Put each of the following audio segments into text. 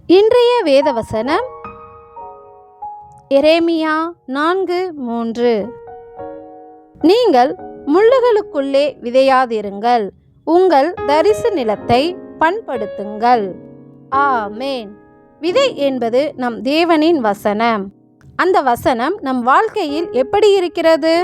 இன்றைய வேதவசனம் எரேமியா 4:3. நீங்கள் முள்ளுகளுக்குள்ளே விதையாதிருங்கள், உங்கள் தரிசு நிலத்தை பண்படுத்துங்கள். ஆமேன். விதை என்பது நம் தேவனின் வசனம். அந்த வசனம் நம் வாழ்க்கையில் எப்படி இருக்கிறது?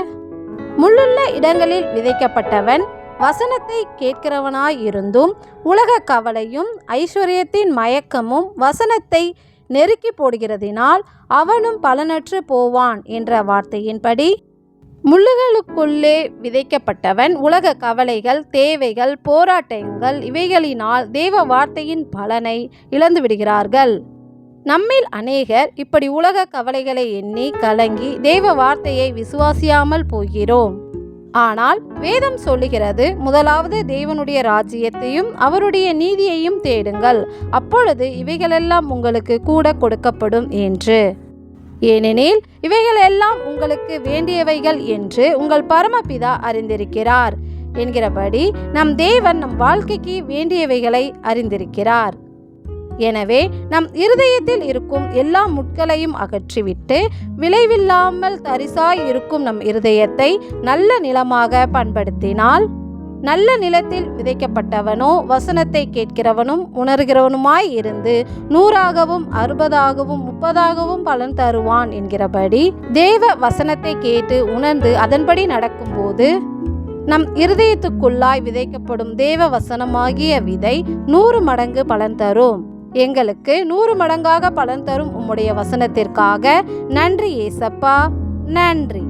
முள்ளுள்ள இடங்களில் விதைக்கப்பட்டவன் வசனத்தை கேட்கிறவனாயிருந்தும் உலக கவலையும் ஐஸ்வர்யத்தின் மயக்கமும் வசனத்தை நெருக்கி போடுகிறதினால் அவனும் பலனற்று போவான் என்ற வார்த்தையின்படி முள்ளுகளுக்குள்ளே விதைக்கப்பட்டவன் உலக கவலைகள், தேவைகள், போராட்டங்கள் இவைகளினால் தேவ வார்த்தையின் பலனை இழந்து விடுகிறார்கள். நம்மில் அநேகர் இப்படி உலக கவலைகளை எண்ணி கலங்கி தேவ வார்த்தையை விசுவாசியாமல் போகிறோம். ஆனால் வேதம் சொல்லுகிறது, முதலாவது தேவனுடைய ராஜ்யத்தையும் அவருடைய நீதியையும் தேடுங்கள், அப்பொழுது இவைகளெல்லாம் உங்களுக்கு கூட கொடுக்கப்படும் என்று. ஏனெனில் இவைகளெல்லாம் உங்களுக்கு வேண்டியவைகள் என்று உங்கள் பரமபிதா அறிந்திருக்கிறார் என்கிறபடி நம் தேவன் நம் வாழ்க்கைக்கு வேண்டியவைகளை அறிந்திருக்கிறார். எனவே நம் இருதயத்தில் இருக்கும் எல்லா முட்களையும் அகற்றிவிட்டு விளைவில்லாமல் தரிசாய் இருக்கும் நம் இருதயத்தை நல்ல நிலமாக பண்படுத்தினால், நல்ல நிலத்தில் விதைக்கப்பட்டவனோ வசனத்தை கேட்கிறவனும் உணர்கிறவனுமாய் இருந்து 100ஆகவும் 60ஆகவும் 30ஆகவும் பலன் தருவான் என்கிறபடி தேவ வசனத்தை கேட்டு உணர்ந்து அதன்படி நடக்கும்போது நம் இருதயத்துக்குள்ளாய் விதைக்கப்படும் தேவ வசனமாகிய விதை 100 மடங்கு பலன் தரும். எங்களுக்கு 100 மடங்காக பலன் தரும் உம்முடைய வசனத்திற்காக நன்றி ஏசப்பா, நன்றி.